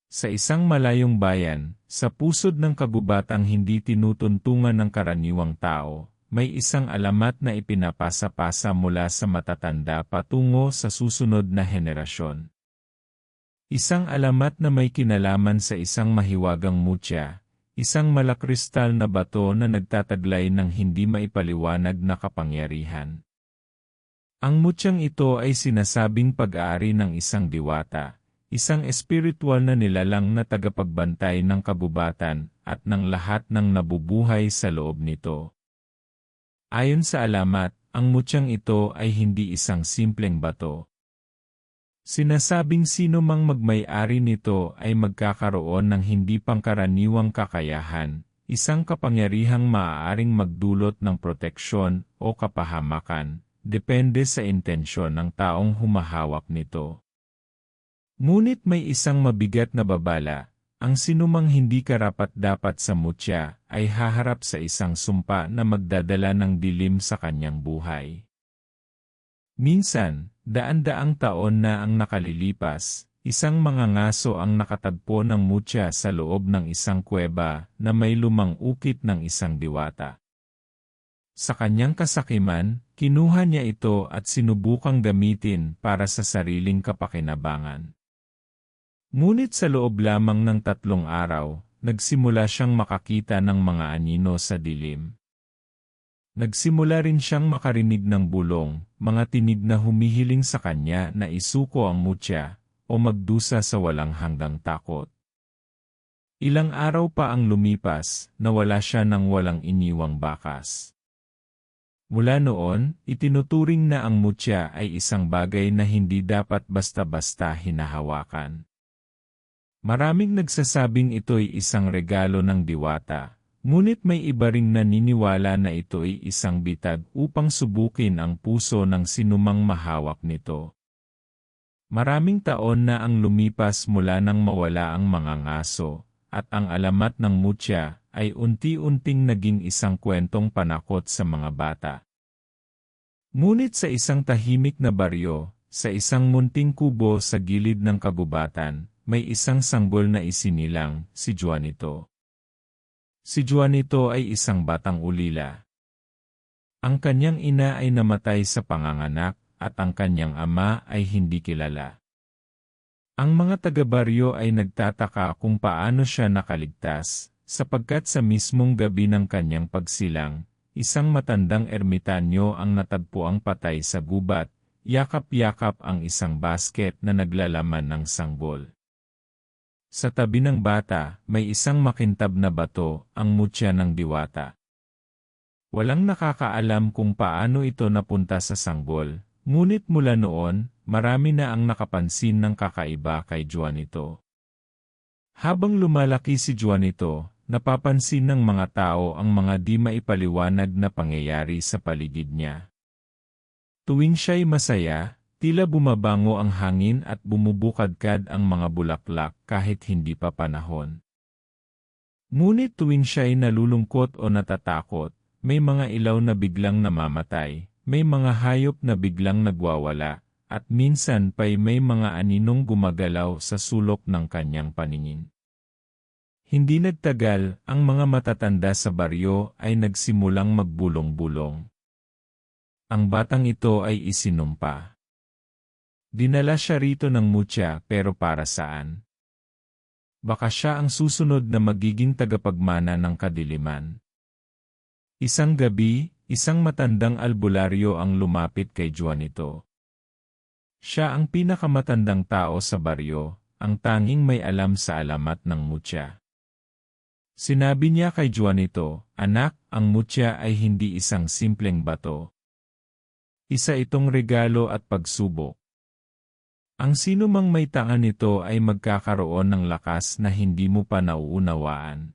Sa isang malayong bayan, sa pusod ng kagubatang hindi tinutuntungan ng karaniwang tao, may isang alamat na ipinapasa-pasa mula sa matatanda patungo sa susunod na henerasyon. Isang alamat na may kinalaman sa isang mahiwagang mutya, isang malakristal na bato na nagtataglay ng hindi maipaliwanag na kapangyarihan. Ang mutyang ito ay sinasabing pag-aari ng isang diwata, isang espiritual na nilalang na tagapagbantay ng kagubatan at ng lahat ng nabubuhay sa loob nito. Ayon sa alamat, ang mutyang ito ay hindi isang simpleng bato. Sinasabing sino mang magmay-ari nito ay magkakaroon ng hindi pangkaraniwang kakayahan, isang kapangyarihang maaaring magdulot ng proteksyon o kapahamakan, depende sa intensyon ng taong humahawak nito. Ngunit may isang mabigat na babala, ang sinumang hindi karapat-dapat sa mutya ay haharap sa isang sumpa na magdadala ng dilim sa kanyang buhay. Minsan, daan-daang taon na ang nakalilipas, isang mangangaso ang nakatagpo ng mutya sa loob ng isang kuweba na may lumang ukit ng isang diwata. Sa kanyang kasakiman, kinuha niya ito at sinubukang gamitin para sa sariling kapakinabangan. Ngunit sa loob lamang ng 3 araw, nagsimula siyang makakita ng mga anino sa dilim. Nagsimula rin siyang makarinig ng bulong, mga tinig na humihiling sa kanya na isuko ang mutya o magdusa sa walang hanggang takot. Ilang araw pa ang lumipas, nawala siya ng walang iniwang bakas. Mula noon, itinuturing na ang mutya ay isang bagay na hindi dapat basta-basta hinahawakan. Maraming nagsasabing ito'y isang regalo ng diwata. Ngunit may iba ring naniniwala na ito'y isang bitag upang subukin ang puso ng sinumang mahawak nito. Maraming taon na ang lumipas mula nang mawala ang mga ngaso, at ang alamat ng mutya ay unti-unting naging isang kwentong panakot sa mga bata. Ngunit sa isang tahimik na baryo, sa isang munting kubo sa gilid ng kagubatan, may isang sanggol na isinilang, si Juanito. Si Juanito ay isang batang ulila. Ang kanyang ina ay namatay sa panganganak at ang kanyang ama ay hindi kilala. Ang mga taga-baryo ay nagtataka kung paano siya nakaligtas, sapagkat sa mismong gabi ng kanyang pagsilang, isang matandang ermitanyo ang natagpuang patay sa gubat, yakap-yakap ang isang basket na naglalaman ng sanggol. Sa tabi ng bata, may isang makintab na bato, ang mutya ng diwata. Walang nakakaalam kung paano ito napunta sa sanggol, ngunit mula noon, marami na ang nakapansin ng kakaiba kay Juanito. Habang lumalaki si Juanito, napapansin ng mga tao ang mga di maipaliwanag na pangyayari sa paligid niya. Tuwing siya'y masaya, tila bumabango ang hangin at bumubukadkad ang mga bulaklak kahit hindi pa panahon. Ngunit tuwing siya'y nalulungkot o natatakot, may mga ilaw na biglang namamatay, may mga hayop na biglang nagwawala, at minsan pa'y may mga aninong gumagalaw sa sulok ng kanyang paningin. Hindi nagtagal, ang mga matatanda sa baryo ay nagsimulang magbulong-bulong. Ang batang ito ay isinumpa. Dinala siya rito ng mutya pero para saan? Baka siya ang susunod na magiging tagapagmana ng kadiliman. Isang gabi, isang matandang albularyo ang lumapit kay Juanito. Siya ang pinakamatandang tao sa baryo, ang tanging may alam sa alamat ng mutya. Sinabi niya kay Juanito, "Anak, ang mutya ay hindi isang simpleng bato. Isa itong regalo at pagsubok. Ang sino mang may tanga nito ay magkakaroon ng lakas na hindi mo pa nauunawaan.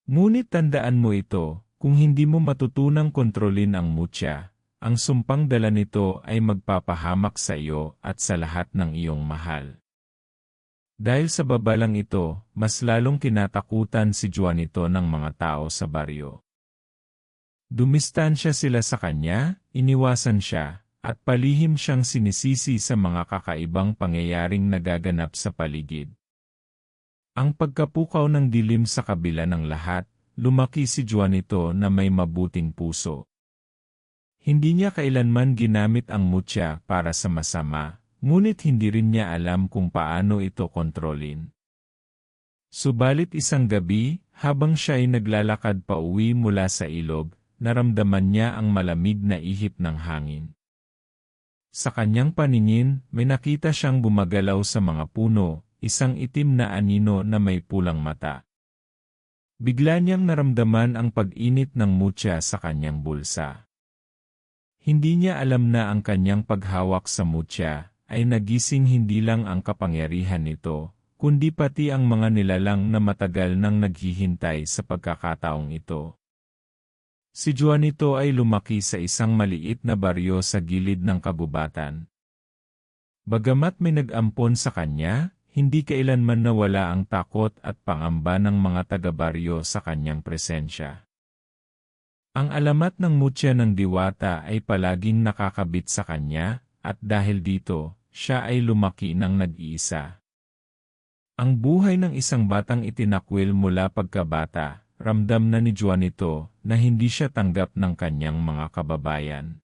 Ngunit tandaan mo ito, kung hindi mo matutunang kontrolin ang mutya, ang sumpang dala nito ay magpapahamak sa iyo at sa lahat ng iyong mahal." Dahil sa babalang ito, mas lalong kinatakutan si Juanito ng mga tao sa baryo. Dumistansya sila sa kanya, iniwasan siya, at palihim siyang sinisisi sa mga kakaibang pangyayaring nagaganap sa paligid. Ang pagkapukaw ng dilim sa kabila ng lahat, lumaki si Juanito na may mabuting puso. Hindi niya kailanman ginamit ang mutya para sa masama, ngunit hindi rin niya alam kung paano ito kontrolin. Subalit isang gabi, habang siya ay naglalakad pa uwi mula sa ilog, naramdaman niya ang malamig na ihip ng hangin. Sa kanyang paningin, may nakita siyang bumagalaw sa mga puno, isang itim na anino na may pulang mata. Bigla niyang naramdaman ang pag-init ng mutya sa kanyang bulsa. Hindi niya alam na ang kanyang paghawak sa mutya ay nagising hindi lang ang kapangyarihan nito, kundi pati ang mga nilalang na matagal nang naghihintay sa pagkakataong ito. Si Juanito ay lumaki sa isang maliit na baryo sa gilid ng kabubatan. Bagamat may nag-ampon sa kanya, hindi kailanman nawala ang takot at pangamba ng mga taga-baryo sa kanyang presensya. Ang alamat ng mutya ng diwata ay palaging nakakabit sa kanya, at dahil dito, siya ay lumaki ng nag-iisa. Ang buhay ng isang batang itinakwil mula pagkabata, ramdam na ni Juanito na hindi siya tanggap ng kanyang mga kababayan.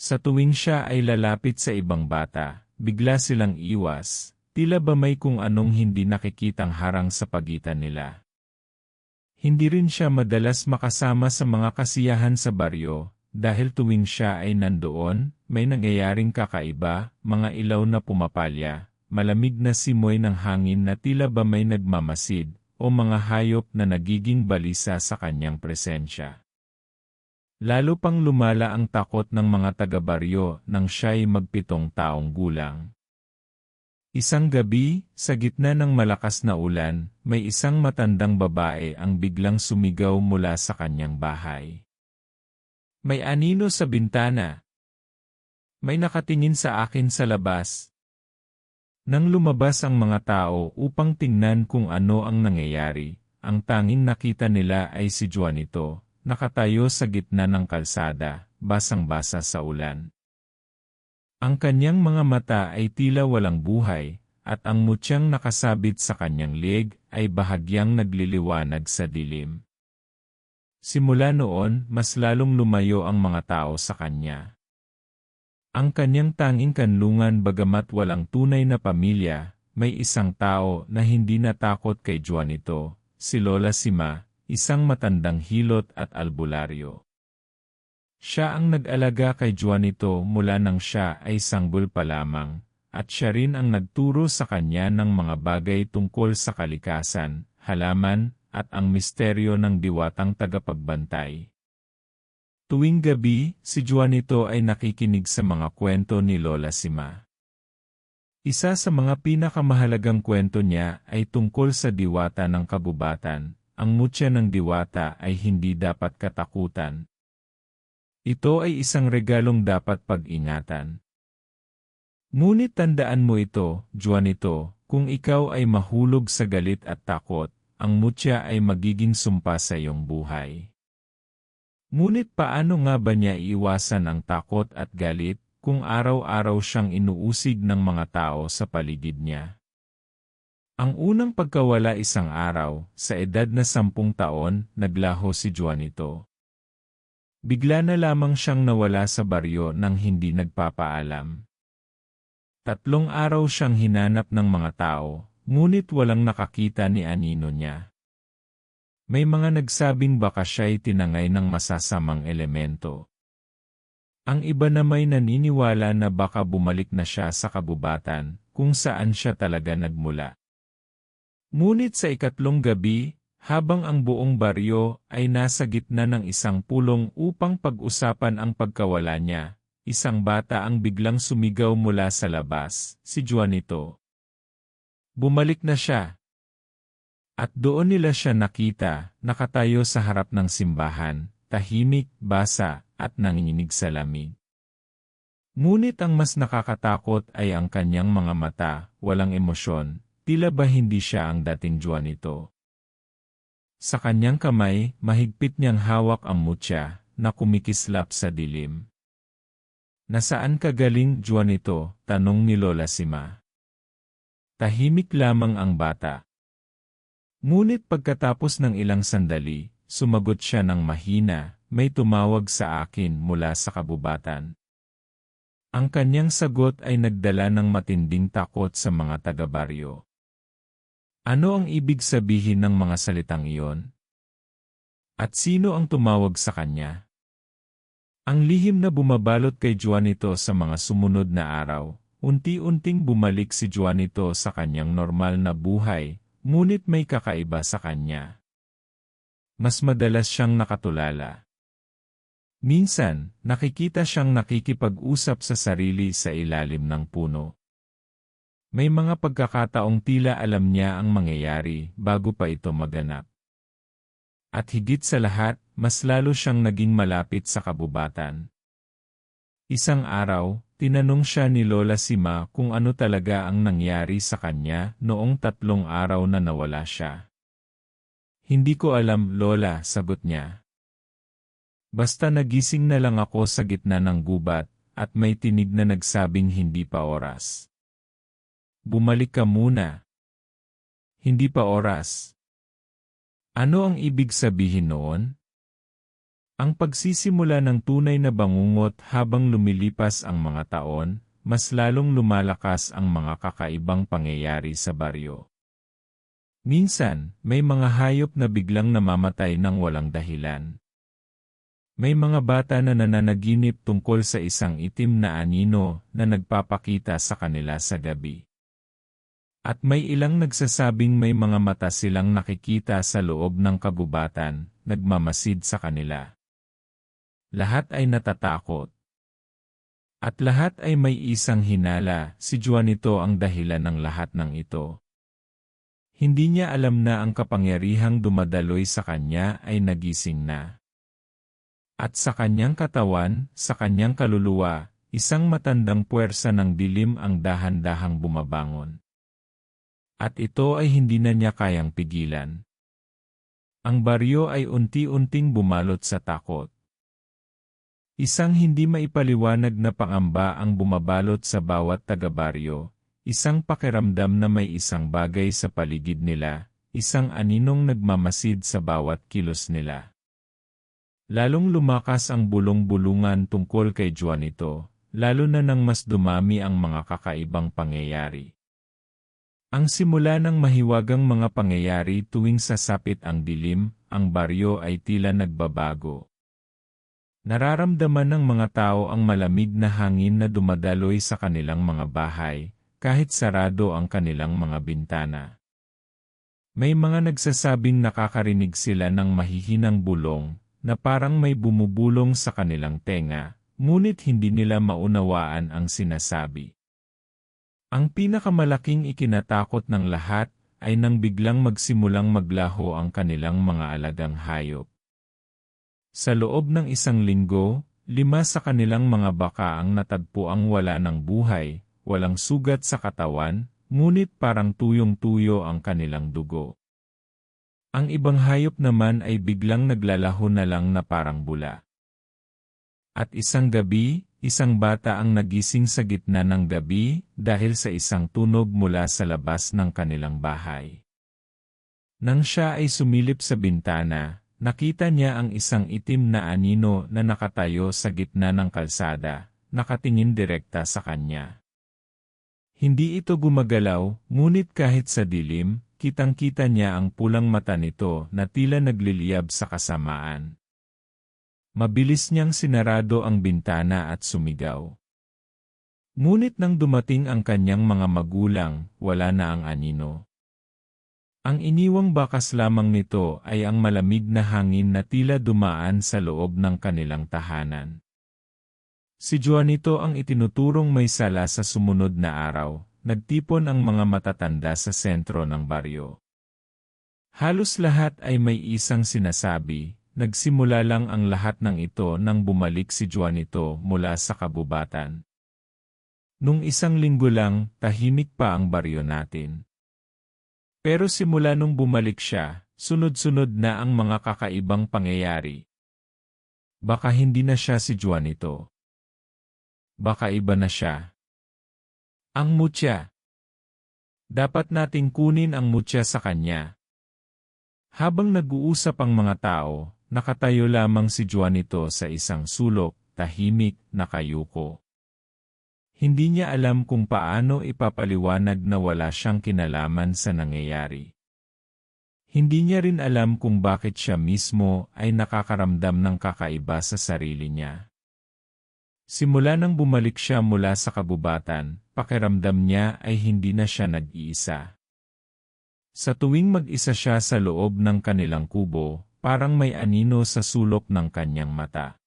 Sa tuwing siya ay lalapit sa ibang bata, bigla silang iwas, tila ba may kung anong hindi nakikitang harang sa pagitan nila. Hindi rin siya madalas makasama sa mga kasiyahan sa baryo, dahil tuwing siya ay nandoon, may nangyayaring kakaiba, mga ilaw na pumapalya, malamig na simoy ng hangin na tila ba may nagmamasid, o mga hayop na nagiging balisa sa kanyang presensya. Lalo pang lumala ang takot ng mga taga-baryo nang siya'y mag-7 taong gulang. Isang gabi, sa gitna ng malakas na ulan, may isang matandang babae ang biglang sumigaw mula sa kanyang bahay. May anino sa bintana. May nakatingin sa akin sa labas. Nang lumabas ang mga tao upang tingnan kung ano ang nangyayari, ang tanging nakita nila ay si Juanito, nakatayo sa gitna ng kalsada, basang-basa sa ulan. Ang kanyang mga mata ay tila walang buhay, at ang mutyang nakasabit sa kanyang leeg ay bahagyang nagliliwanag sa dilim. Simula noon, mas lalong lumayo ang mga tao sa kanya. Ang kanyang tanging kanlungan bagamat walang tunay na pamilya, may isang tao na hindi natakot kay Juanito, si Lola Sima, isang matandang hilot at albularyo. Siya ang nag-alaga kay Juanito mula nang siya ay sanggol pa lamang, at siya rin ang nagturo sa kanya ng mga bagay tungkol sa kalikasan, halaman, at ang misteryo ng diwatang tagapagbantay. Tuwing gabi, si Juanito ay nakikinig sa mga kwento ni Lola Sima. Isa sa mga pinakamahalagang kwento niya ay tungkol sa diwata ng kabubatan. Ang mutya ng diwata ay hindi dapat katakutan. Ito ay isang regalong dapat pag-ingatan. Ngunit tandaan mo ito, Juanito, kung ikaw ay mahulog sa galit at takot, ang mutya ay magiging sumpa sa iyong buhay. Ngunit paano nga ba niya iiwasan ang takot at galit kung araw-araw siyang inuusig ng mga tao sa paligid niya? Ang unang pagkawala isang araw, sa edad na 10 taon, naglaho si Juanito. Bigla na lamang siyang nawala sa baryo nang hindi nagpapaalam. 3 araw siyang hinanap ng mga tao, ngunit walang nakakita ni anino niya. May mga nagsabing baka siya'y tinangay ng masasamang elemento. Ang iba na may naniniwala na baka bumalik na siya sa kabubatan, kung saan siya talaga nagmula. Ngunit sa 3 gabi, habang ang buong baryo ay nasa gitna ng isang pulong upang pag-usapan ang pagkawala niya, isang bata ang biglang sumigaw mula sa labas, si Juanito. Bumalik na siya. At doon nila siya nakita, nakatayo sa harap ng simbahan, tahimik, basa, at nanginginig sa lamig. Ngunit ang mas nakakatakot ay ang kanyang mga mata, walang emosyon, tila ba hindi siya ang dating Juanito. Sa kanyang kamay, mahigpit niyang hawak ang mutya, na kumikislap sa dilim. Nasaan ka galing, Juanito? Tanong ni Lola Sima. Tahimik lamang ang bata. Ngunit pagkatapos ng ilang sandali, sumagot siya ng mahina, "May tumawag sa akin mula sa kabubatan." Ang kanyang sagot ay nagdala ng matinding takot sa mga taga-baryo. Ano ang ibig sabihin ng mga salitang iyon? At sino ang tumawag sa kanya? Ang lihim na bumabalot kay Juanito sa mga sumunod na araw, unti-unting bumalik si Juanito sa kanyang normal na buhay, ngunit may kakaiba sa kanya. Mas madalas siyang nakatulala. Minsan, nakikita siyang nakikipag-usap sa sarili sa ilalim ng puno. May mga pagkakataong tila alam niya ang mangyayari bago pa ito maganap. At higit sa lahat, mas lalo siyang naging malapit sa kabubatan. Isang araw, tinanong siya ni Lola Sima kung ano talaga ang nangyari sa kanya noong 3 araw na nawala siya. "Hindi ko alam, Lola," sagot niya. "Basta nagising na lang ako sa gitna ng gubat, at may tinig na nagsabing hindi pa oras. Bumalik ka muna." Hindi pa oras. Ano ang ibig sabihin noon? Ang pagsisimula ng tunay na bangungot habang lumilipas ang mga taon, mas lalong lumalakas ang mga kakaibang pangyayari sa baryo. Minsan, may mga hayop na biglang namamatay ng walang dahilan. May mga bata na nananaginip tungkol sa isang itim na anino na nagpapakita sa kanila sa gabi. At may ilang nagsasabing may mga mata silang nakikita sa loob ng kabubatan, nagmamasid sa kanila. Lahat ay natatakot. At lahat ay may isang hinala, si Juanito ang dahilan ng lahat ng ito. Hindi niya alam na ang kapangyarihang dumadaloy sa kanya ay nagising na. At sa kanyang katawan, sa kanyang kaluluwa, isang matandang puwersa ng dilim ang dahan-dahang bumabangon. At ito ay hindi na niya kayang pigilan. Ang baryo ay unti-unting bumalot sa takot. Isang hindi maipaliwanag na pangamba ang bumabalot sa bawat taga-baryo, isang pakiramdam na may isang bagay sa paligid nila, isang aninong nagmamasid sa bawat kilos nila. Lalong lumakas ang bulong-bulungan tungkol kay Juanito, lalo na nang mas dumami ang mga kakaibang pangyayari. Ang simula ng mahiwagang mga pangyayari tuwing sasapit ang dilim, ang baryo ay tila nagbabago. Nararamdaman ng mga tao ang malamig na hangin na dumadaloy sa kanilang mga bahay, kahit sarado ang kanilang mga bintana. May mga nagsasabing nakakarinig sila ng mahihinang bulong, na parang may bumubulong sa kanilang tenga, ngunit hindi nila maunawaan ang sinasabi. Ang pinakamalaking ikinatakot ng lahat ay nang biglang magsimulang maglaho ang kanilang mga alagang hayop. Sa loob ng 1 linggo, 5 sa kanilang mga baka ang natagpuang wala ng buhay, walang sugat sa katawan, ngunit parang tuyong-tuyo ang kanilang dugo. Ang ibang hayop naman ay biglang naglalaho na lang na parang bula. At isang gabi, isang bata ang nagising sa gitna ng gabi dahil sa isang tunog mula sa labas ng kanilang bahay. Nang siya ay sumilip sa bintana, nakita niya ang isang itim na anino na nakatayo sa gitna ng kalsada, nakatingin direkta sa kanya. Hindi ito gumagalaw, ngunit kahit sa dilim, kitang-kita niya ang pulang mata nito na tila nagliliyab sa kasamaan. Mabilis niyang sinarado ang bintana at sumigaw. Ngunit nang dumating ang kanyang mga magulang, wala na ang anino. Ang iniwang bakas lamang nito ay ang malamig na hangin na tila dumaan sa loob ng kanilang tahanan. Si Juanito ang itinuturong may sala sa sumunod na araw. Nagtipon ang mga matatanda sa sentro ng baryo. Halos lahat ay may isang sinasabi, nagsimula lang ang lahat ng ito nang bumalik si Juanito mula sa kabubatan. Nung 1 linggo lang, tahimik pa ang baryo natin. Pero simula nung bumalik siya, sunod-sunod na ang mga kakaibang pangyayari. Baka hindi na siya si Juanito. Baka iba na siya. Ang mutya. Dapat nating kunin ang mutya sa kanya. Habang nag-uusap ang mga tao, nakatayo lamang si Juanito sa isang sulok, tahimik, nakayuko. Hindi niya alam kung paano ipapaliwanag na wala siyang kinalaman sa nangyayari. Hindi niya rin alam kung bakit siya mismo ay nakakaramdam ng kakaiba sa sarili niya. Simula nang bumalik siya mula sa kabubatan, pakiramdam niya ay hindi na siya nag-iisa. Sa tuwing mag-isa siya sa loob ng kanilang kubo, parang may anino sa sulok ng kanyang mata.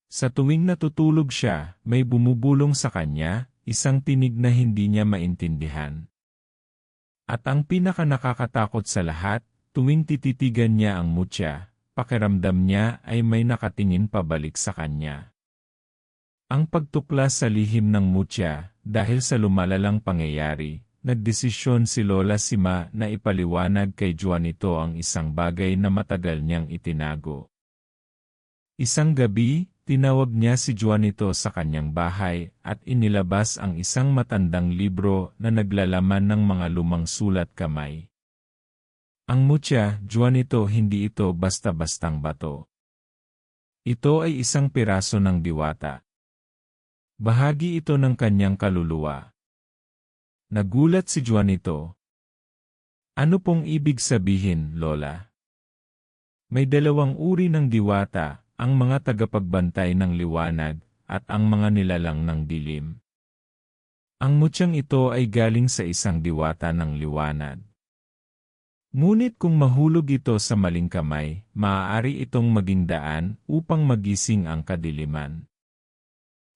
Sa tuwing natutulog siya, may bumubulong sa kanya, isang tinig na hindi niya maintindihan. At ang pinaka-nakakatakot sa lahat, tuwing tititigan niya ang mutya, pakiramdam niya ay may nakatingin pabalik sa kanya. Ang pagtuklas sa lihim ng mutya, dahil sa lumalalang pangyayari, nagdesisyon si Lola Sima na ipaliwanag kay Juanito ang isang bagay na matagal niyang itinago. Isang gabi, tinawag niya si Juanito sa kanyang bahay at inilabas ang isang matandang libro na naglalaman ng mga lumang sulat kamay. Ang mutya, Juanito, hindi ito basta-bastang bato. Ito ay isang piraso ng diwata. Bahagi ito ng kanyang kaluluwa. Nagulat si Juanito. Ano pong ibig sabihin, Lola? May dalawang uri ng diwata, ang mga tagapagbantay ng liwanag, at ang mga nilalang ng dilim. Ang mutyang ito ay galing sa isang diwata ng liwanag. Ngunit kung mahulog ito sa maling kamay, maaari itong maging daan upang magising ang kadiliman.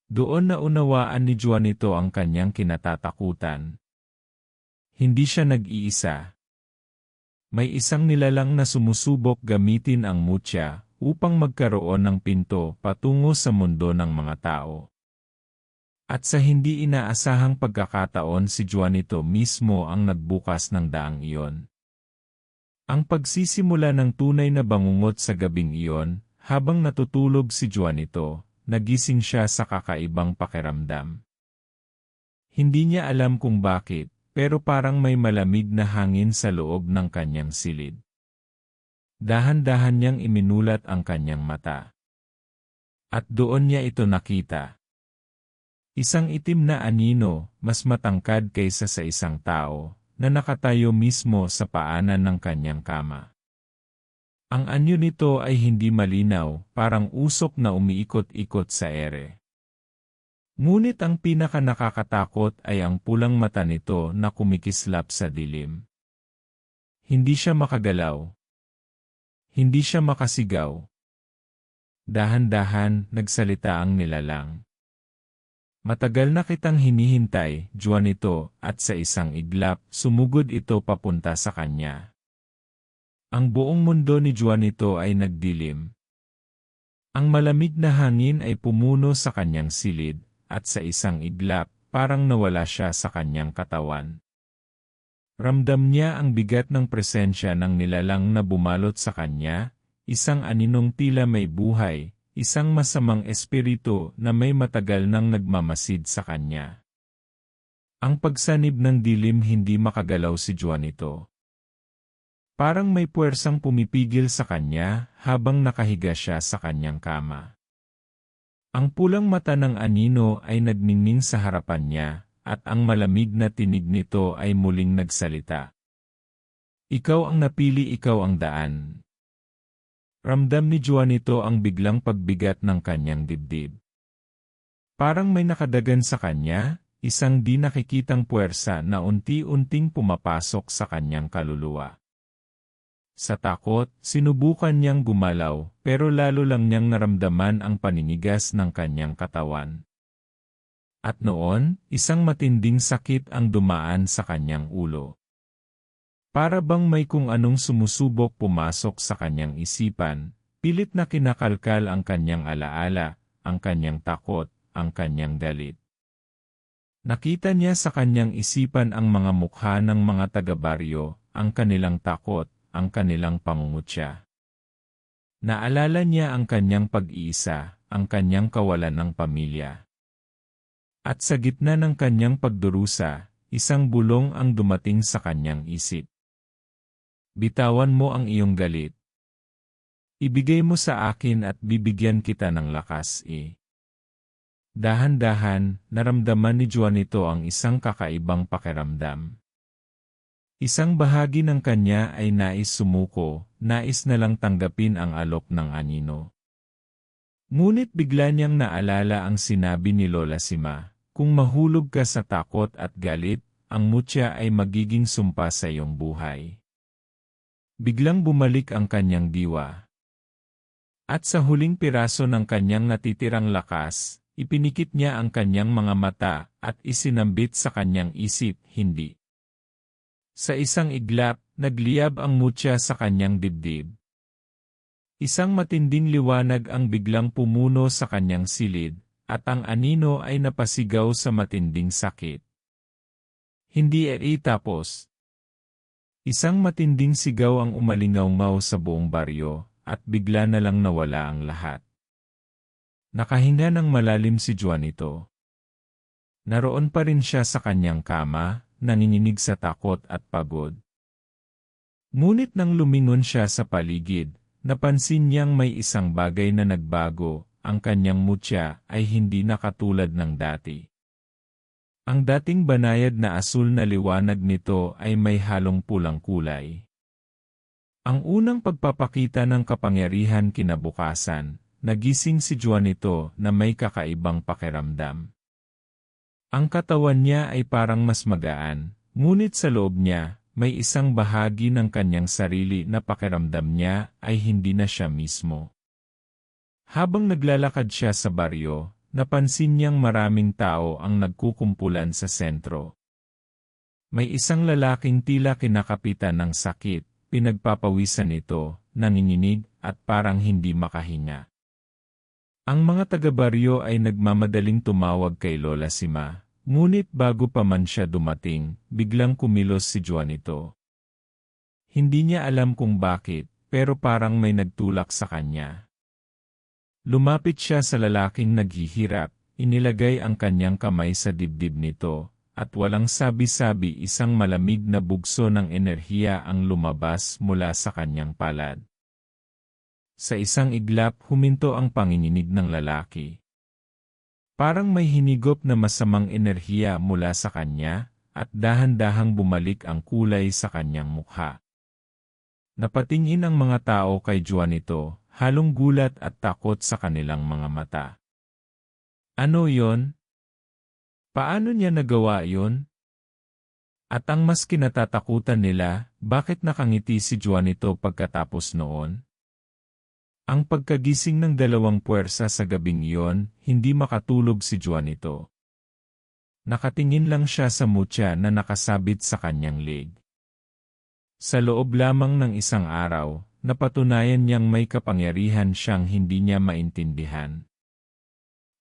Doon naunawaan ni Juanito ang kanyang kinatatakutan. Hindi siya nag-iisa. May isang nilalang na sumusubok gamitin ang mutya upang magkaroon ng pinto patungo sa mundo ng mga tao. At sa hindi inaasahang pagkakataon si Juanito mismo ang nagbukas ng daang iyon. Ang pagsisimula ng tunay na bangungot sa gabing iyon, habang natutulog si Juanito, nagising siya sa kakaibang pakiramdam. Hindi niya alam kung bakit, pero parang may malamig na hangin sa loob ng kanyang silid. Dahan-dahan niyang iminulat ang kanyang mata. At doon niya ito nakita. Isang itim na anino, mas matangkad kaysa sa isang tao, na nakatayo mismo sa paanan ng kanyang kama. Ang anyo nito ay hindi malinaw, parang usok na umiikot-ikot sa ere. Ngunit ang pinaka-nakakatakot ay ang pulang mata nito na kumikislap sa dilim. Hindi siya makagalaw. Hindi siya makasigaw. Dahan-dahan, nagsalita ang nilalang. Matagal na kitang hinihintay, Juanito, at sa isang iglap, sumugod ito papunta sa kanya. Ang buong mundo ni Juanito ay nagdilim. Ang malamig na hangin ay pumuno sa kanyang silid, at sa isang iglap, parang nawala siya sa kanyang katawan. Ramdam niya ang bigat ng presensya ng nilalang na bumalot sa kanya, isang aninong tila may buhay, isang masamang espiritu na may matagal nang nagmamasid sa kanya. Ang pagsanib ng dilim hindi makagalaw si Juanito. Parang may puwersang pumipigil sa kanya habang nakahiga siya sa kanyang kama. Ang pulang mata ng anino ay nagningning sa harapan niya, at ang malamig na tinig nito ay muling nagsalita. Ikaw ang napili, ikaw ang daan. Ramdam ni Juanito ang biglang pagbigat ng kanyang dibdib. Parang may nakadagan sa kanya, isang di nakikitang puwersa na unti-unting pumapasok sa kanyang kaluluwa. Sa takot, sinubukan niyang gumalaw, pero lalo lang niyang naramdaman ang paninigas ng kanyang katawan. At noon, isang matinding sakit ang dumaan sa kanyang ulo. Para bang may kung anong sumusubok pumasok sa kanyang isipan, pilit na kinakalkal ang kanyang alaala, ang kanyang takot, ang kanyang galit. Nakita niya sa kanyang isipan ang mga mukha ng mga taga-baryo, ang kanilang takot, ang kanilang pangungutya. Naalala niya ang kanyang pag-iisa, ang kanyang kawalan ng pamilya. At sa gitna ng kanyang pagdurusa, isang bulong ang dumating sa kanyang isip. Bitawan mo ang iyong galit. Ibigay mo sa akin at bibigyan kita ng lakas. Dahan-dahan, naramdaman ni Juanito ang isang kakaibang pakiramdam. Isang bahagi ng kanya ay nais sumuko, nais na lang tanggapin ang alok ng anino. Ngunit bigla niyang naalala ang sinabi ni Lola Sima, kung mahulog ka sa takot at galit, ang mutya ay magiging sumpa sa iyong buhay. Biglang bumalik ang kanyang diwa. At sa huling piraso ng kanyang natitirang lakas, ipinikit niya ang kanyang mga mata at isinambit sa kanyang isip, hindi. Sa isang iglap, nagliyab ang mutya sa kanyang dibdib. Isang matinding liwanag ang biglang pumuno sa kanyang silid, at ang anino ay napasigaw sa matinding sakit. Hindi tapos. Isang matinding sigaw ang umalingaw-ngaw sa buong baryo, at bigla na lang nawala ang lahat. Nakahinga ng malalim si Juanito. Naroon pa rin siya sa kanyang kama, nanginginig sa takot at pagod. Ngunit nang lumingon siya sa paligid, napansin niyang may isang bagay na nagbago, ang kanyang mutya ay hindi na katulad ng dati. Ang dating banayad na asul na liwanag nito ay may halong pulang kulay. Ang unang pagpapakita ng kapangyarihan kinabukasan, nagising si Juanito na may kakaibang pakiramdam. Ang katawan niya ay parang mas magaan, ngunit sa loob niya, may isang bahagi ng kanyang sarili na pakiramdam niya ay hindi na siya mismo. Habang naglalakad siya sa baryo, napansin niyang maraming tao ang nagkukumpulan sa sentro. May isang lalaking tila kinakapitan ng sakit, pinagpapawisan ito, nanginginig, at parang hindi makahinga. Ang mga taga-baryo ay nagmamadaling tumawag kay Lola Sima, ngunit bago pa man siya dumating, biglang kumilos si Juanito. Hindi niya alam kung bakit, pero parang may nagtulak sa kanya. Lumapit siya sa lalaking naghihirap, inilagay ang kanyang kamay sa dibdib nito, at walang sabi-sabi isang malamig na bugso ng enerhiya ang lumabas mula sa kanyang palad. Sa isang iglap huminto ang panginginig ng lalaki. Parang may hinigop na masamang enerhiya mula sa kanya, at dahan-dahang bumalik ang kulay sa kanyang mukha. Napatingin ang mga tao kay Juanito, halong gulat at takot sa kanilang mga mata. Ano yon? Paano niya nagawa yon? At ang mas kinatatakutan nila, bakit nakangiti si Juanito pagkatapos noon? Ang pagkagising ng dalawang puwersa sa gabing iyon, hindi makatulog si Juanito. Nakatingin lang siya sa mutya na nakasabit sa kanyang leg. Sa loob lamang ng isang araw, napatunayan niyang may kapangyarihan siyang hindi niya maintindihan.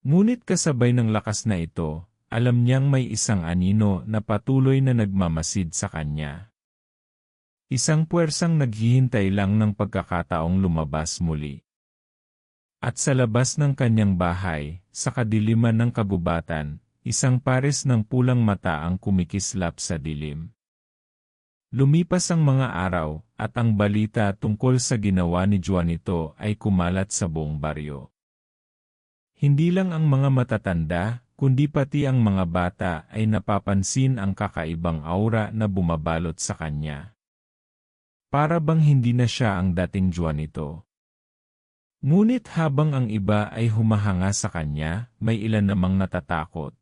Ngunit kasabay ng lakas na ito, alam niyang may isang anino na patuloy na nagmamasid sa kanya. Isang puwersang naghihintay lang ng pagkakataong lumabas muli. At sa labas ng kanyang bahay, sa kadiliman ng kagubatan, isang pares ng pulang mata ang kumikislap sa dilim. Lumipas ang mga araw, at ang balita tungkol sa ginawa ni Juanito ay kumalat sa buong baryo. Hindi lang ang mga matatanda, kundi pati ang mga bata ay napapansin ang kakaibang aura na bumabalot sa kanya. Para bang hindi na siya ang dating Juanito. Ngunit habang ang iba ay humahanga sa kanya, may ilan namang natatakot.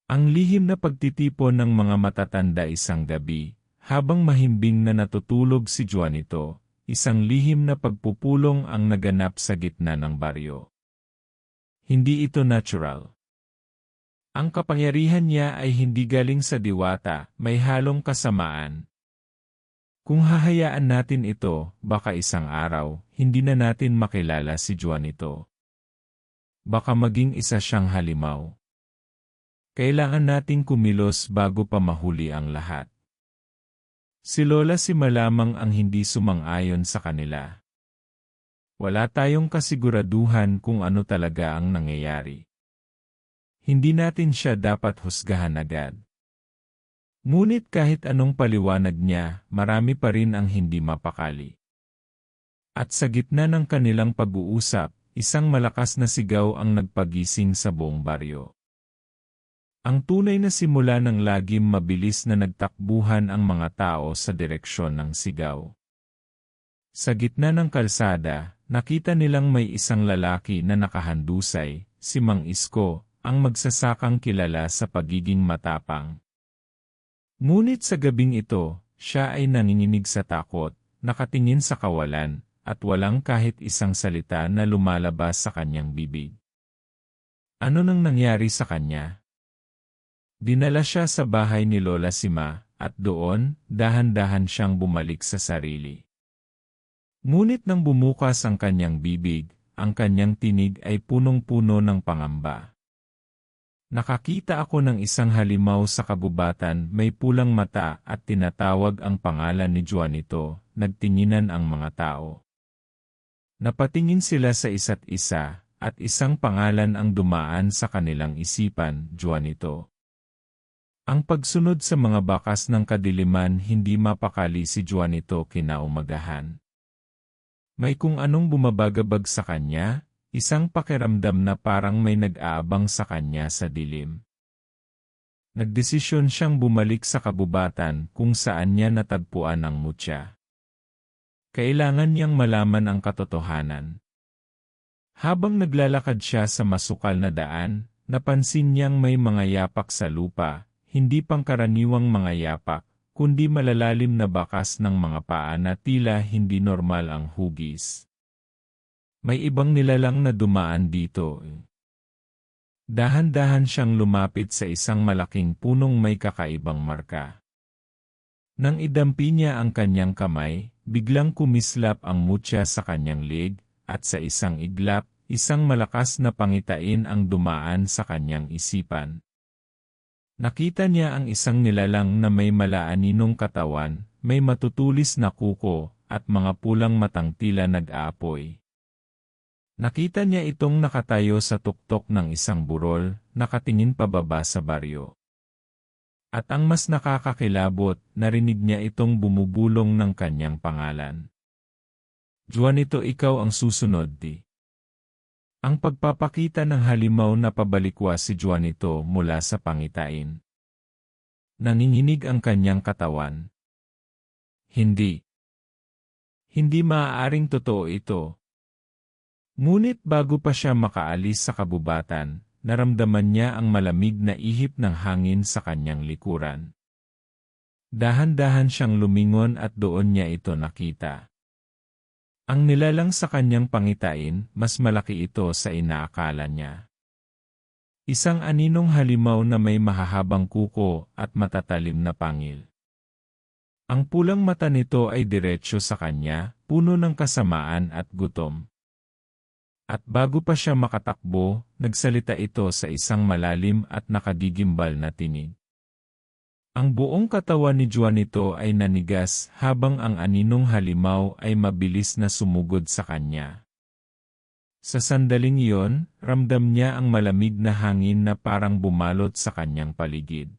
Ang lihim na pagtitipon ng mga matatanda isang gabi, habang mahimbing na natutulog si Juanito, isang lihim na pagpupulong ang naganap sa gitna ng baryo. Hindi ito natural. Ang kapangyarihan niya ay hindi galing sa diwata, may halong kasamaan. Kung hahayaan natin ito, baka isang araw, hindi na natin makilala si Juanito. Baka maging isa siyang halimaw. Kailangan nating kumilos bago pa mahuli ang lahat. Si Lola Sima lamang ang hindi sumang-ayon sa kanila. Wala tayong kasiguraduhan kung ano talaga ang nangyayari. Hindi natin siya dapat husgahan agad. Ngunit kahit anong paliwanag niya, marami pa rin ang hindi mapakali. At sa gitna ng kanilang pag-uusap, isang malakas na sigaw ang nagpagising sa buong baryo. Ang tunay na simula ng lagim mabilis na nagtakbuhan ang mga tao sa direksyon ng sigaw. Sa gitna ng kalsada, nakita nilang may isang lalaki na nakahandusay, si Mang Isko, ang magsasakang kilala sa pagiging matapang. Ngunit sa gabing ito, siya ay nanginginig sa takot, nakatingin sa kawalan, at walang kahit isang salita na lumalabas sa kanyang bibig. Ano nang nangyari sa kanya? Dinala siya sa bahay ni Lola Sima, at doon, dahan-dahan siyang bumalik sa sarili. Ngunit nang bumukas ang kanyang bibig, ang kanyang tinig ay punong-puno ng pangamba. Nakakita ako ng isang halimaw sa kabubatan, may pulang mata at tinatawag ang pangalan ni Juanito, nagtinginan ang mga tao. Napatingin sila sa isa't isa, at isang pangalan ang dumaan sa kanilang isipan, Juanito. Ang pagsunod sa mga bakas ng kadiliman hindi mapakali si Juanito kinaumagahan. May kung anong bumabagabag sa kanya, isang pakiramdam na parang may nag-aabang sa kanya sa dilim. Nagdesisyon siyang bumalik sa kabubatan kung saan niya natagpuan ang mutya. Kailangan niyang malaman ang katotohanan. Habang naglalakad siya sa masukal na daan, napansin niyang may mga yapak sa lupa, hindi pangkaraniwang mga yapak, kundi malalalim na bakas ng mga paa na tila hindi normal ang hugis. May ibang nilalang na dumaan dito. Dahan-dahan siyang lumapit sa isang malaking punong may kakaibang marka. Nang idampi niya ang kanyang kamay, biglang kumislap ang mutya sa kanyang leg, at sa isang iglap, isang malakas na pangitain ang dumaan sa kanyang isipan. Nakita niya ang isang nilalang na may malaaninong katawan, may matutulis na kuko, at mga pulang matang tila nag-aapoy. Nakita niya itong nakatayo sa tuktok ng isang burol, nakatingin pababa sa baryo. At ang mas nakakakilabot, narinig niya itong bumubulong ng kanyang pangalan. Juanito, ikaw ang susunod, di. Ang pagpapakita ng halimaw na pabalikwas si Juanito mula sa pangitain. Nanginginig ang kanyang katawan. Hindi. Hindi maaaring totoo ito. Ngunit bago pa siya makaalis sa kabubatan, naramdaman niya ang malamig na ihip ng hangin sa kanyang likuran. Dahan-dahan siyang lumingon at doon niya ito nakita. Ang nilalang sa kanyang pangitain, mas malaki ito sa inaakala niya. Isang aninong halimaw na may mahahabang kuko at matatalim na pangil. Ang pulang mata nito ay diretsyo sa kanya, puno ng kasamaan at gutom. At bago pa siya makatakbo, nagsalita ito sa isang malalim at nakagigimbal na tinig. Ang buong katawan ni Juanito ay nanigas habang ang aninong halimaw ay mabilis na sumugod sa kanya. Sa sandaling iyon, ramdam niya ang malamig na hangin na parang bumalot sa kanyang paligid.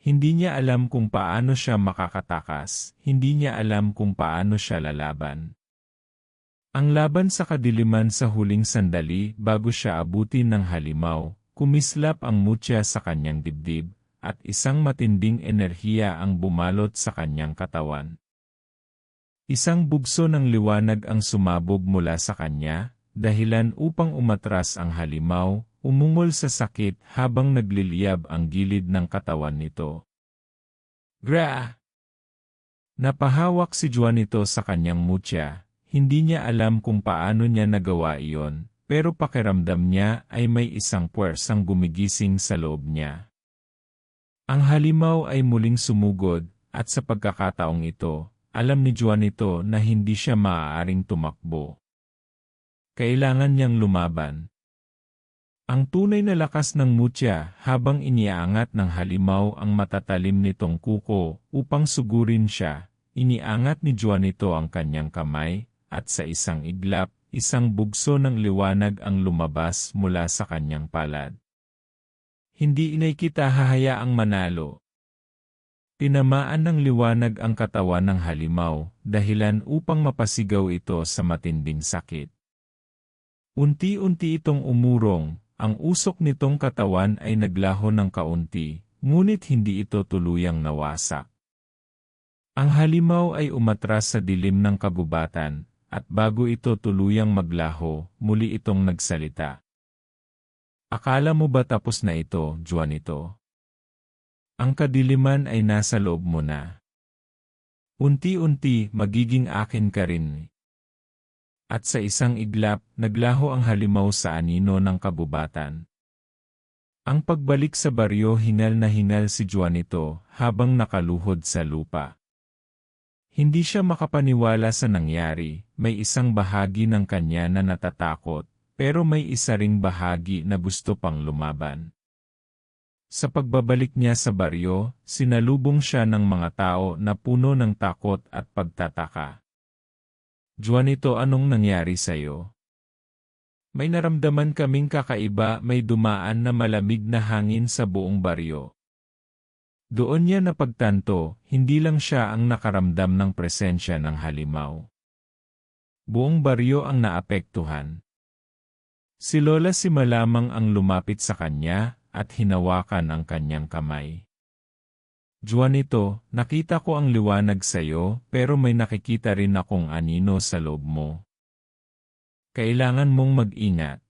Hindi niya alam kung paano siya makakatakas, hindi niya alam kung paano siya lalaban. Ang laban sa kadiliman sa huling sandali bago siya abutin ng halimaw, kumislap ang mutya sa kanyang dibdib, at isang matinding enerhiya ang bumalot sa kanyang katawan. Isang bugso ng liwanag ang sumabog mula sa kanya, dahilan upang umatras ang halimaw, umungol sa sakit habang nagliliyab ang gilid ng katawan nito. Gra! Napahawak si Juanito sa kanyang mutya, hindi niya alam kung paano niya nagawa iyon, pero pakiramdam niya ay may isang puwersang gumigising sa loob niya. Ang halimaw ay muling sumugod, at sa pagkakataong ito, alam ni Juanito na hindi siya maaaring tumakbo. Kailangan niyang lumaban. Ang tunay na lakas ng mutya habang iniangat ng halimaw ang matatalim nitong kuko upang sugurin siya, iniangat ni Juanito ang kanyang kamay, at sa isang iglap, isang bugso ng liwanag ang lumabas mula sa kanyang palad. Hindi inay kita hahayaang manalo. Tinamaan ng liwanag ang katawan ng halimaw, dahilan upang mapasigaw ito sa matinding sakit. Unti-unti itong umurong, ang usok nitong katawan ay naglaho ng kaunti, ngunit hindi ito tuluyang nawasak. Ang halimaw ay umatras sa dilim ng kagubatan, at bago ito tuluyang maglaho, muli itong nagsalita. Akala mo ba tapos na ito, Juanito? Ang kadiliman ay nasa loob mo na. Unti-unti, magiging akin ka rin. At sa isang iglap, naglaho ang halimaw sa anino ng kabubatan. Ang pagbalik sa baryo, hinal na hinal si Juanito habang nakaluhod sa lupa. Hindi siya makapaniwala sa nangyari, may isang bahagi ng kanya na natatakot, pero may isa ring bahagi na gusto pang lumaban. Sa pagbabalik niya sa baryo, sinalubong siya ng mga tao na puno ng takot at pagtataka. Juanito, anong nangyari sa'yo? May naramdaman kaming kakaiba, may dumaan na malamig na hangin sa buong baryo. Doon niya napagtanto, hindi lang siya ang nakaramdam ng presensya ng halimaw. Buong baryo ang naapektuhan. Si Lola si malamang ang lumapit sa kanya at hinawakan ang kanyang kamay. Juanito, nakita ko ang liwanag sa'yo pero may nakikita rin akong anino sa loob mo. Kailangan mong mag-ingat.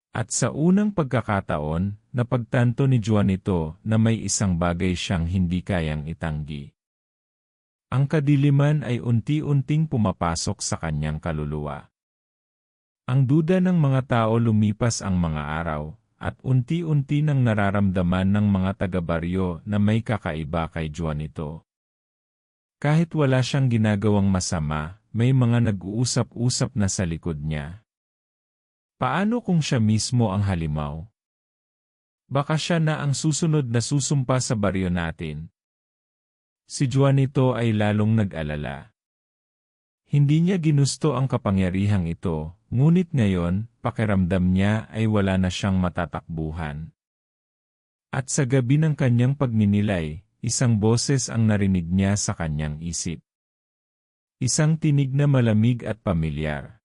At sa unang pagkakataon, napagtanto ni Juanito na may isang bagay siyang hindi kayang itanggi. Ang kadiliman ay unti-unting pumapasok sa kanyang kaluluwa. Ang duda ng mga tao, lumipas ang mga araw, at unti-unti nang nararamdaman ng mga taga-baryo na may kakaiba kay Juanito. Kahit wala siyang ginagawang masama, may mga nag-uusap-usap na sa likod niya. Paano kung siya mismo ang halimaw? Baka siya na ang susunod na susumpa sa baryo natin. Si Juanito ay lalong nag-alala. Hindi niya ginusto ang kapangyarihang ito, ngunit ngayon, pakiramdam niya ay wala na siyang matatakbuhan. At sa gabi ng kanyang pagninilay, isang boses ang narinig niya sa kanyang isip. Isang tinig na malamig at pamilyar.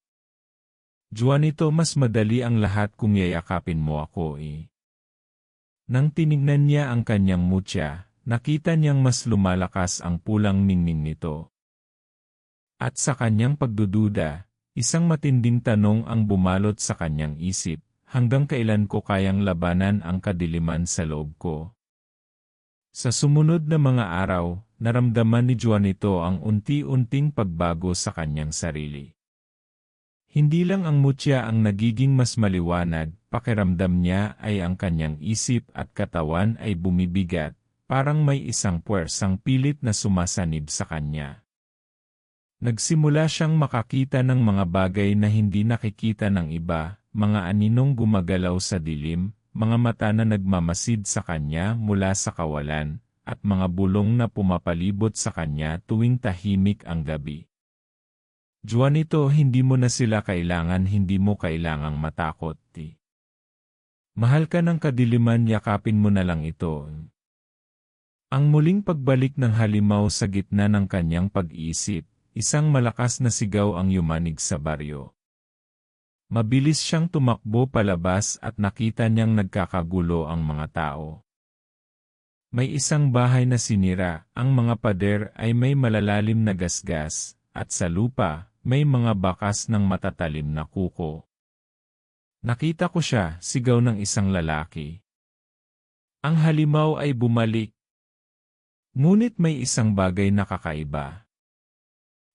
Juanito, mas madali ang lahat kung yayakapin mo ako eh. Nang tinignan niya ang kanyang mutya, nakita niyang mas lumalakas ang pulang ningning nito. At sa kanyang pagdududa, isang matinding tanong ang bumalot sa kanyang isip, hanggang kailan ko kayang labanan ang kadiliman sa loob ko? Sa sumunod na mga araw, naramdaman ni Juanito ang unti-unting pagbago sa kanyang sarili. Hindi lang ang mutya ang nagiging mas maliwanag, pakiramdam niya ay ang kanyang isip at katawan ay bumibigat, parang may isang puwersang pilit na sumasanib sa kanya. Nagsimula siyang makakita ng mga bagay na hindi nakikita ng iba, mga aninong gumagalaw sa dilim, mga mata na nagmamasid sa kanya mula sa kawalan, at mga bulong na pumapalibot sa kanya tuwing tahimik ang gabi. Juanito, hindi mo na sila kailangan, hindi mo kailangang matakot. Mahal ka ng kadiliman, yakapin mo na lang ito. Ang muling pagbalik ng halimaw sa gitna ng kanyang pag-iisip, isang malakas na sigaw ang yumanig sa baryo. Mabilis siyang tumakbo palabas at nakita niyang nagkakagulo ang mga tao. May isang bahay na sinira, ang mga pader ay may malalalim na gasgas, at sa lupa, may mga bakas ng matatalim na kuko. Nakita ko siya, sigaw ng isang lalaki. Ang halimaw ay bumalik. Ngunit may isang bagay na kakaiba.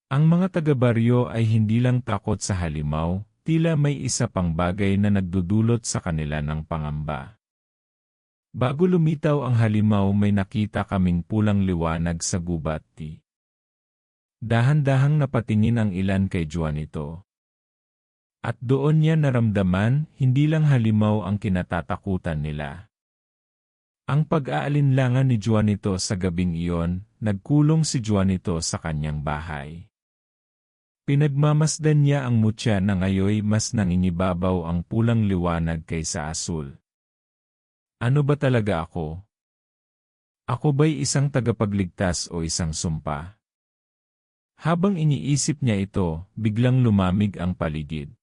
Ang mga taga-baryo ay hindi lang takot sa halimaw, tila may isa pang bagay na nagdudulot sa kanila ng pangamba. Bago lumitaw ang halimaw, may nakita kaming pulang liwanag sa gubat. Dahan-dahang napatingin ang ilan kay Juanito. At doon niya naramdaman, hindi lang halimaw ang kinatatakutan nila. Ang pag-aalinlangan ni Juanito sa gabing iyon, nagkulong si Juanito sa kanyang bahay. Pinagmamasdan niya ang mutya na ngayoy mas nangingibabaw ang pulang liwanag kaysa asul. Ano ba talaga ako? Ako ba'y isang tagapagligtas o isang sumpa? Habang iniisip niya ito, biglang lumamig ang paligid.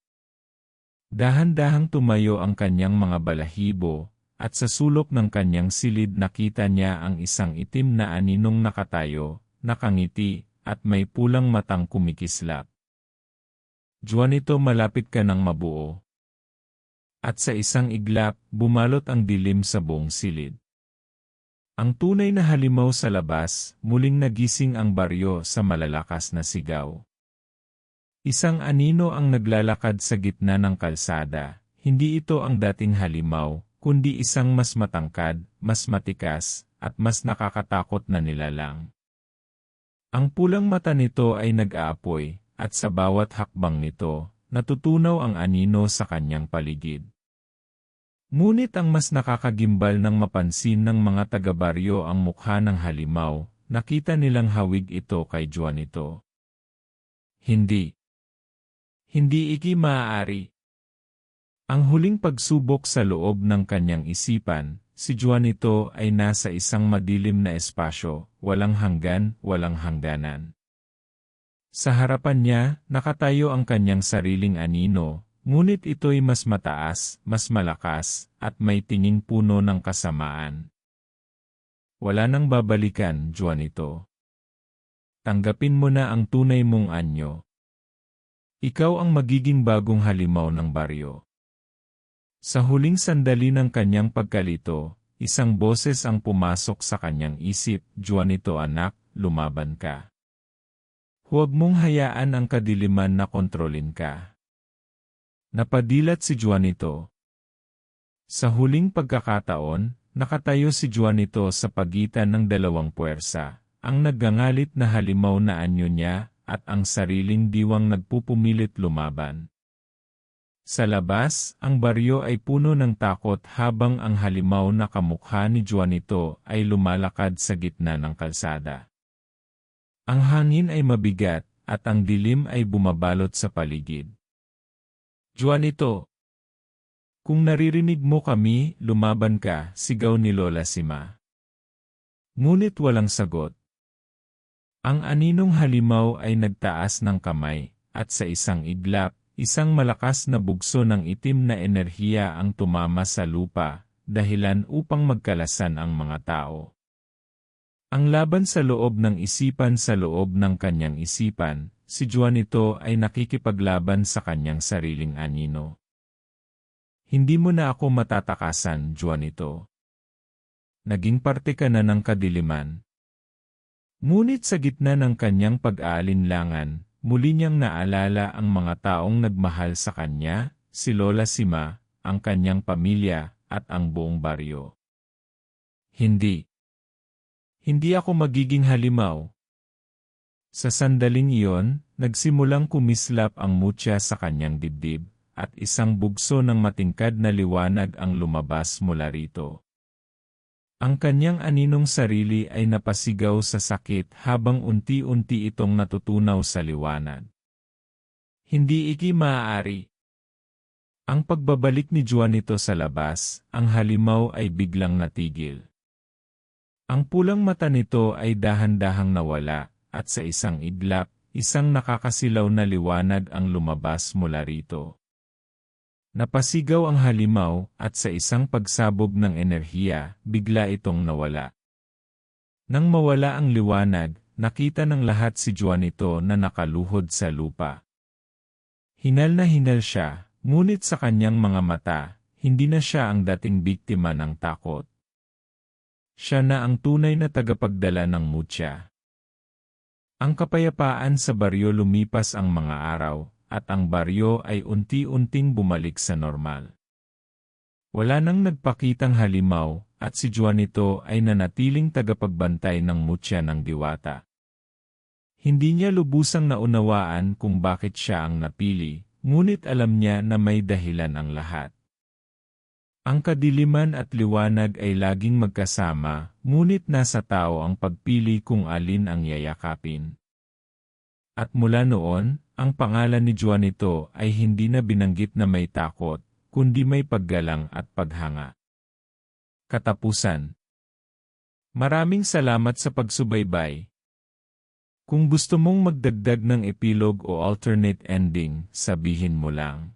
Dahan-dahang tumayo ang kanyang mga balahibo, at sa sulok ng kanyang silid nakita niya ang isang itim na aninong nakatayo, nakangiti, at may pulang matang kumikislap. Juanito, malapit ka ng mabuo. At sa isang iglap, bumalot ang dilim sa buong silid. Ang tunay na halimaw sa labas, muling nagising ang baryo sa malalakas na sigaw. Isang anino ang naglalakad sa gitna ng kalsada, hindi ito ang dating halimaw, kundi isang mas matangkad, mas matikas, at mas nakakatakot na nilalang. Ang pulang mata nito ay nag-aapoy, at sa bawat hakbang nito, natutunaw ang anino sa kanyang paligid. Ngunit ang mas nakakagimbal ng mapansin ng mga taga-baryo ang mukha ng halimaw, nakita nilang hawig ito kay Juanito. Hindi iki maaari. Ang huling pagsubok sa loob ng kanyang isipan, si Juanito ay nasa isang madilim na espasyo, walang hanggan, walang hangganan. Sa harapan niya, nakatayo ang kanyang sariling anino, ngunit ito'y mas mataas, mas malakas, at may tinging puno ng kasamaan. Wala nang babalikan, Juanito. Tanggapin mo na ang tunay mong anyo. Ikaw ang magiging bagong halimaw ng baryo. Sa huling sandali ng kanyang pagkalito, isang boses ang pumasok sa kanyang isip, Juanito anak, lumaban ka. Huwag mong hayaan ang kadiliman na kontrolin ka. Napadilat si Juanito. Sa huling pagkakataon, nakatayo si Juanito sa pagitan ng dalawang puwersa, ang naggangalit na halimaw na anyo niya, at ang sariling diwang nagpupumilit lumaban. Sa labas, ang baryo ay puno ng takot habang ang halimaw na kamukha ni Juanito ay lumalakad sa gitna ng kalsada. Ang hangin ay mabigat, at ang dilim ay bumabalot sa paligid. Juanito! Kung naririnig mo kami, lumaban ka, sigaw ni Lola Sima. Ngunit walang sagot. Ang aninong halimaw ay nagtaas ng kamay, at sa isang iglap, isang malakas na bugso ng itim na enerhiya ang tumama sa lupa, dahilan upang magkalasan ang mga tao. Ang laban sa loob ng isipan sa loob ng kanyang isipan, si Juanito ay nakikipaglaban sa kanyang sariling anino. Hindi mo na ako matatakasan, Juanito. Naging parte ka na ng kadiliman. Ngunit sa gitna ng kanyang pag-aalinlangan, muli niyang naalala ang mga taong nagmahal sa kanya, si Lola Sima, ang kanyang pamilya, at ang buong baryo. Hindi ako magiging halimaw. Sa sandaling iyon, nagsimulang kumislap ang mutya sa kanyang dibdib, at isang bugso ng matingkad na liwanag ang lumabas mula rito. Ang kanyang aninong sarili ay napasigaw sa sakit habang unti-unti itong natutunaw sa liwanag. Hindi iki maaari. Ang pagbabalik ni Juanito sa labas, ang halimaw ay biglang natigil. Ang pulang mata nito ay dahan-dahang nawala, at sa isang iglap, isang nakakasilaw na liwanag ang lumabas mula rito. Napasigaw ang halimaw, at sa isang pagsabog ng enerhiya, bigla itong nawala. Nang mawala ang liwanag, nakita ng lahat si Juanito na nakaluhod sa lupa. Hinal na hinal siya, ngunit sa kanyang mga mata, hindi na siya ang dating biktima ng takot. Siya na ang tunay na tagapagdala ng mutya. Ang kapayapaan sa baryo lumipas ang mga araw, at ang baryo ay unti-unting bumalik sa normal. Wala nang nagpakitang halimaw, at si Juanito ay nanatiling tagapagbantay ng mutya ng diwata. Hindi niya lubusang naunawaan kung bakit siya ang napili, ngunit alam niya na may dahilan ang lahat. Ang kadiliman at liwanag ay laging magkasama, ngunit nasa tao ang pagpili kung alin ang yayakapin. At mula noon, ang pangalan ni Juanito ay hindi na binanggit na may takot, kundi may paggalang at paghanga. Katapusan. Maraming salamat sa pagsubaybay. Kung gusto mong magdagdag ng epilog o alternate ending, sabihin mo lang.